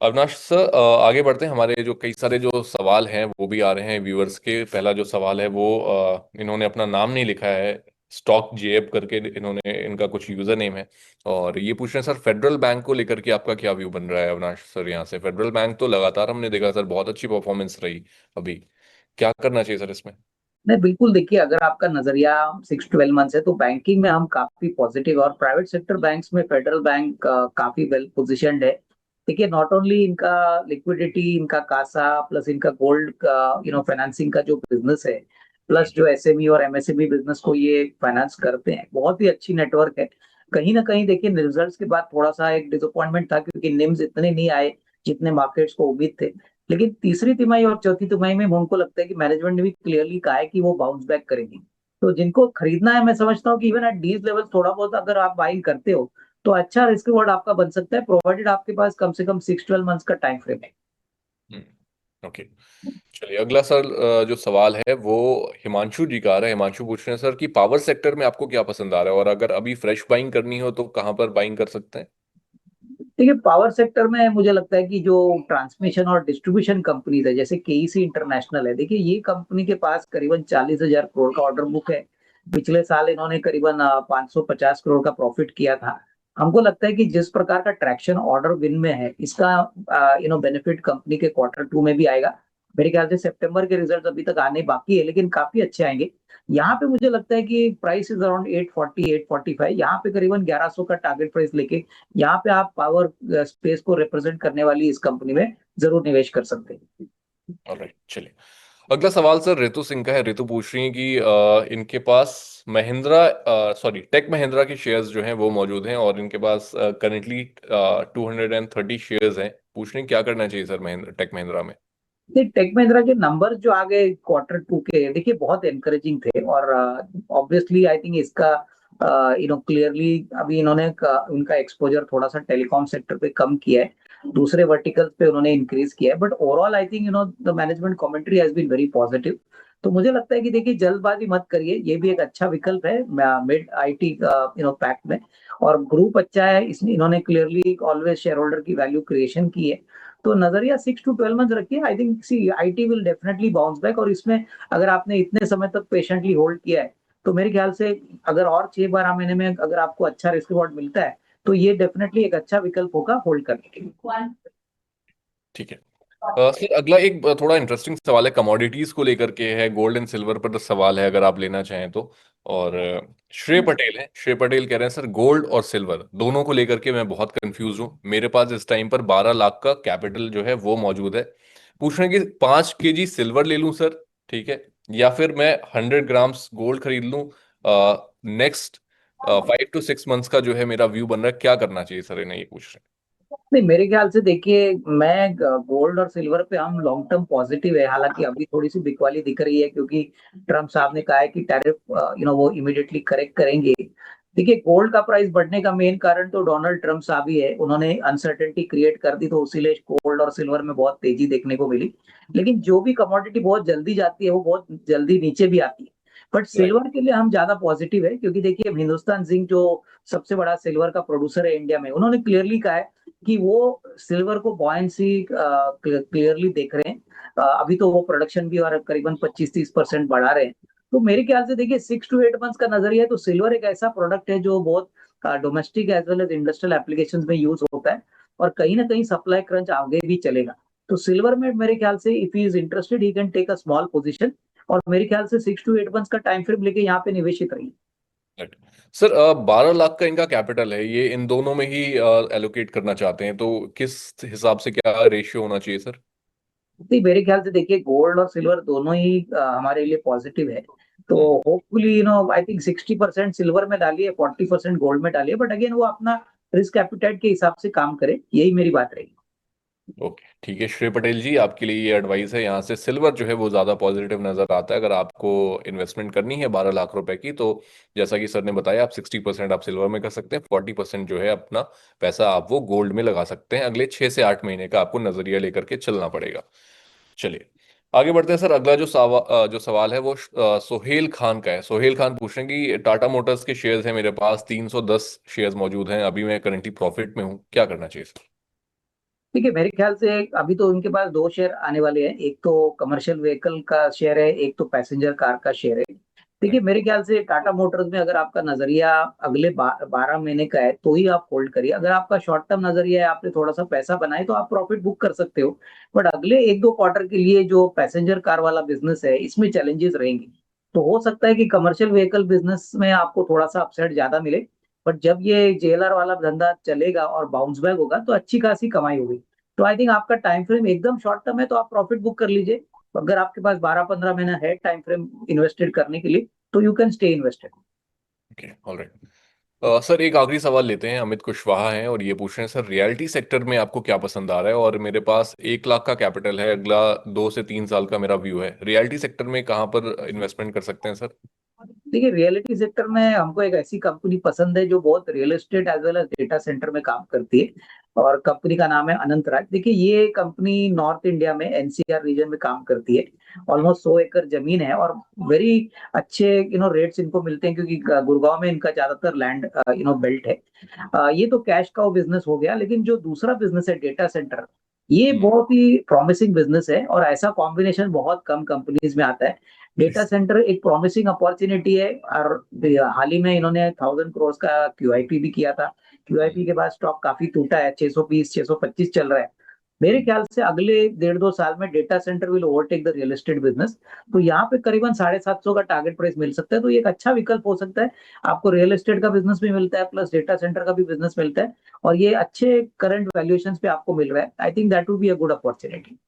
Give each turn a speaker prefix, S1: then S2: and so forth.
S1: Avinash sir, आगे बढ़ते हैं। हमारे जो कई सारे जो सवाल हैं वो भी आ रहे हैं व्यूअर्स के। पहला जो सवाल है वो इन्होंने अपना नाम नहीं लिखा है, स्टॉक जेब करके इन्होंने, इनका कुछ यूजर नेम है। और ये पूछ रहे हैं सर, फेडरल बैंक को लेकर के आपका क्या व्यू बन रहा है अविनाश सर? यहाँ से फेडरल बैंक तो लगातार हमने देखा सर, बहुत अच्छी परफॉर्मेंस रही। अभी क्या करना चाहिए सर इसमें?
S2: नहीं, बिल्कुल देखिए, अगर आपका नजरिया 6 12 मंथ्स है तो बैंकिंग में हम काफी पॉजिटिव, और प्राइवेट सेक्टर बैंक्स में फेडरल बैंक काफी वेल पोजिशन्ड है। देखिए, नॉट ओनली इनका लिक्विडिटी, इनका कासा, प्लस इनका गोल्ड का फाइनेंसिंग का जो बिजनेस है, प्लस जो एसएमई और एमएसएमई बिजनेस को ये फाइनेंस करते हैं, बहुत ही अच्छी नेटवर्क है। कहीं ना कहीं देखिए, रिजल्ट्स के बाद थोड़ा सा एक डिसअपॉइंटमेंट था, क्योंकि निम्स इतने नहीं आए जितने मार्केट्स को उम्मीद थे। लेकिन तीसरी तिमाही और चौथी तिमाही में हमको लगता है कि मैनेजमेंट ने भी क्लियरली कहा है कि वो बाउंस बैक करेंगे। तो जिनको खरीदना है, मैं समझता हूँ कि इवन एट दीज लेवल थोड़ा बहुत अगर आप बाइंग करते हो तो अच्छा रिस्क रिवॉर्ड आपका बन सकता है, प्रोवाइडेड आपके पास कम से कम 6 12 मंथ्स का टाइम फ्रेम है।
S1: ओके, चलिए अगला सर, जो सवाल है वो हिमांशु जी का आ रहा है। हिमांशु पूछ रहे हैं सर कि पावर सेक्टर में आपको क्या पसंद आ रहा है, और अगर अभी फ्रेश बाइंग करनी हो तो कहाँ पर बाइंग कर सकते हैं?
S2: देखिए, पावर सेक्टर में मुझे लगता है कि जो ट्रांसमिशन और डिस्ट्रीब्यूशन कंपनीज है, जैसे केईसी इंटरनेशनल है, देखिए ये कंपनी के पास करीबन 40,000 करोड़ का ऑर्डर बुक है। पिछले साल इन्होंने करीबन 550 करोड़ का प्रॉफिट किया था। हमको लगता है कि जिस प्रकार का ट्रैक्शन ऑर्डर विन में है, इसका बेनिफिट कंपनी के Q2 में भी आएगा। मेरे ख्याल से सितंबर के रिजल्ट अभी तक आने बाकी है, लेकिन काफी अच्छे आएंगे। यहाँ पे मुझे लगता है कि प्राइस इज अराउंड 840 845, यहाँ पे करीबन 1100 का टारगेट प्राइस लेके यहाँ पे आप पावर स्पेस को रिप्रेजेंट करने वाली इस कंपनी में जरूर निवेश कर सकते हैं।
S1: ऑलराइट, चलिए अगला सवाल सर रितु सिंह का है। रितु पूछ रही है कि इनके पास महिंद्रा, सॉरी टेक महिंद्रा के शेयर्स जो हैं वो मौजूद हैं, और इनके पास करेंटली 230 शेयर्स हैं। पूछ रही हैं क्या करना चाहिए सर महिंद्रा, टेक महिंद्रा में?
S2: टेक महिंद्रा के नंबर जो आ गए Q2 के, देखिए बहुत एनकरेजिंग थे, और ऑब्वियसली आई थिंक इसका क्लियरली अभी इन्होंने उनका एक्सपोजर थोड़ा सा टेलीकॉम सेक्टर पे कम किया है, दूसरे वर्टिकल्स पे उन्होंने इंक्रीज किया है, but overall I think the management commentary has been very positive. तो मुझे लगता है कि देखिए, जल्दबाजी मत करिए, ये भी एक अच्छा विकल्प है मिड आईटी पैक में। और ग्रुप अच्छा है, इसमें इन्होंने क्लियरली ऑलवेज शेयर होल्डर की वैल्यू क्रिएशन की है। तो नजरिया 6 to 12 मंथ रखिए। I think C IT will definitely bounce back, और इसमें अगर आपने इतने समय तक पेशेंटली होल्ड किया है, तो मेरे ख्याल से अगर और 6 12 महीने में अगर आपको अच्छा रिस्क रिवॉर्ड मिलता है, तो ये डेफिनेटली एक अच्छा विकल्प होगा होल्ड करने के लिए।
S1: ठीक है। सर अगला एक थोड़ा इंटरेस्टिंग सवाल है, कमोडिटीज को लेकर के है, गोल्ड एंड सिल्वर पर सवाल है, अगर आप लेना चाहें तो। और श्रेय पटेल है, श्रेय पटेल कह रहे हैं सर, गोल्ड और सिल्वर दोनों को लेकर के मैं बहुत कंफ्यूज हूँ। मेरे पास इस टाइम पर 12 लाख का कैपिटल जो है वो मौजूद है। पूछ रहे हैं कि 5 केजी सिल्वर ले लूं सर, ठीक है, या फिर मैं 100 ग्राम्स गोल्ड खरीद लूं? नेक्स्ट 5 to 6 मंथ्स का जो है मेरा व्यू बन रहा है, क्या करना चाहिए सर, इन्हें ये पूछ रहे
S2: नहीं, मेरे ख्याल से देखिए, मैं गोल्ड और सिल्वर पे हम लॉन्ग टर्म पॉजिटिव है। हालांकि अभी थोड़ी सी बिकवाली दिख रही है, क्योंकि ट्रम्प साहब ने कहा है कि टैरिफ वो इमीडिएटली करेक्ट करेंगे। देखिए, गोल्ड का प्राइस बढ़ने का मेन कारण तो डोनाल्ड ट्रम्प साहब ही है, उन्होंने अनसर्टेनिटी क्रिएट कर दी, तो उसीलिए गोल्ड और सिल्वर में बहुत तेजी देखने को मिली। लेकिन जो भी कमोडिटी बहुत जल्दी जाती है, वो बहुत जल्दी नीचे भी आती है। बट
S1: हैं?
S2: सिल्वर के लिए हम ज्यादा पॉजिटिव है, क्योंकि देखिए, हिंदुस्तान जिंक जो सबसे बड़ा सिल्वर का प्रोड्यूसर है इंडिया में, उन्होंने क्लियरली कहा है कि वो सिल्वर को बॉयंसी क्लियरली देख रहे हैं। अभी तो वो प्रोडक्शन भी और करीबन 25 30% बढ़ा रहे हैं। तो मेरे ख्याल से देखिए, 6 to 8 मंथ्स का नजरिया है, तो सिल्वर एक ऐसा प्रोडक्ट है जो बहुत domestic as well as industrial applications में यूज होता है, और कहीं ना कहीं सप्लाई क्रंच आगे भी चलेगा। तो सिल्वर में मेरे ख्याल से if he is interested, he can take a small position, और मेरे ख्याल से 6 to 8 मंथ्स का टाइम फ्रेम लेके यहाँ पे निवेशित रहिए।
S1: Right. सर 12 लाख का इनका कैपिटल है, ये इन दोनों में ही एलोकेट करना चाहते हैं, तो किस हिसाब से क्या रेशियो होना चाहिए सर?
S2: नहीं, मेरे ख्याल से देखिए, गोल्ड और सिल्वर दोनों ही हमारे लिए पॉजिटिव है। तो
S1: हम्म,
S2: होपफुली आई थिंक 60% सिल्वर में डालिए, 40% गोल्ड में डालिए, बट अगेन वो अपना रिस्क एपिटाइट के हिसाब से काम करे, यही मेरी बात रहेगी।
S1: ओके ठीक है श्रेय पटेल जी, आपके लिए ये एडवाइस है। यहाँ से सिल्वर जो है वो ज़्यादा पॉजिटिव नज़र आता है, अगर आपको इन्वेस्टमेंट करनी है 12 लाख रुपए की तो। जैसा कि सर ने बताया, आप 60% आप सिल्वर में कर सकते हैं, 40% जो है अपना पैसा आप वो गोल्ड में लगा सकते हैं। अगले 6 से 8 महीने का आपको नजरिया लेकर के चलना पड़ेगा। चलिए आगे बढ़ते हैं सर। अगला जो सवाल है वो सोहेल खान का है। सोहेल खान पूछ रहे हैं कि टाटा मोटर्स के शेयर्स हैं मेरे पास, 310 शेयर्स मौजूद हैं, अभी मैं करंटली प्रॉफिट में हूँ, क्या करना चाहिए सर?
S2: देखिए मेरे ख्याल से अभी तो उनके पास दो शेयर आने वाले हैं, एक तो कमर्शियल व्हीकल का शेयर है, एक तो पैसेंजर कार का शेयर है। देखिए मेरे ख्याल से टाटा मोटर्स में अगर आपका नजरिया अगले 12 महीने का है तो ही आप होल्ड करिए। अगर आपका शॉर्ट टर्म नजरिया है, आपने थोड़ा सा पैसा बनाए तो आप प्रॉफिट बुक कर सकते हो। बट अगले 1-2 क्वार्टर के लिए जो पैसेंजर कार वाला बिजनेस है इसमें चैलेंजेस रहेंगे। तो हो सकता है कि कमर्शियल व्हीकल बिजनेस में आपको थोड़ा सा अपसाइड ज्यादा मिले। बट जब ये जेएलआर वाला धंधा चलेगा और बाउंस बैक होगा तो अच्छी खासी कमाई होगी। तो आई थिंक आपका टाइम फ्रेम एकदम शॉर्ट टर्म है तो आप प्रॉफिट बुक कर लीजिए। अगर आपके पास 12-15 महीना है टाइम फ्रेम इन्वेस्टेड करने के लिए तो you can stay invested.
S1: Okay, alright. Sir एक आखिरी सवाल लेते हैं। अमित कुशवाहा हैं और ये पूछ रहे हैं, सर रियलिटी सेक्टर में आपको क्या पसंद आ रहा है? और मेरे पास 1 लाख का कैपिटल है, अगला 2 से 3 साल का मेरा व्यू है। रियलिटी सेक्टर में कहाँ पर इन्वेस्टमेंट कर सकते हैं सर?
S2: देखिए रियलिटी सेक्टर में हमको एक ऐसी कंपनी पसंद है जो बहुत real estate as well as data center में काम करती है। और कंपनी का नाम है अनंत राज। देखिए ये कंपनी नॉर्थ इंडिया में एनसीआर रीजन में काम करती है। ऑलमोस्ट 100 एकड़ जमीन है और वेरी अच्छे रेट्स इनको मिलते हैं, क्योंकि गुड़गांव में इनका ज्यादातर लैंड बेल्ट है। ये तो कैश का बिजनेस हो गया, लेकिन जो दूसरा बिजनेस है डेटा सेंटर, ये
S1: हम्म।
S2: बहुत ही प्रॉमिसिंग बिजनेस है और ऐसा कॉम्बिनेशन बहुत कम कंपनीज में आता है। डेटा सेंटर एक प्रॉमिसिंग अपॉर्चुनिटी है। और हाल ही में इन्होंने 1000 करोड़ का क्यूआईपी भी किया था। क्यूआईपी के बाद स्टॉक काफी टूटा है, 620 625 चल रहा है। मेरे ख्याल से अगले 1.5-2 साल में data centre will overtake the real estate business. तो यहाँ पे करीबन 750 का टारगेट प्राइस मिल सकता है, तो ये एक अच्छा विकल्प हो सकता है। आपको रियल एस्टेट का बिजनेस भी मिलता है, प्लस डेटा सेंटर का भी बिजनेस मिलता है, और ये अच्छे करंट वैल्यूएशन पे आपको मिल रहा है। I think that would be a good opportunity.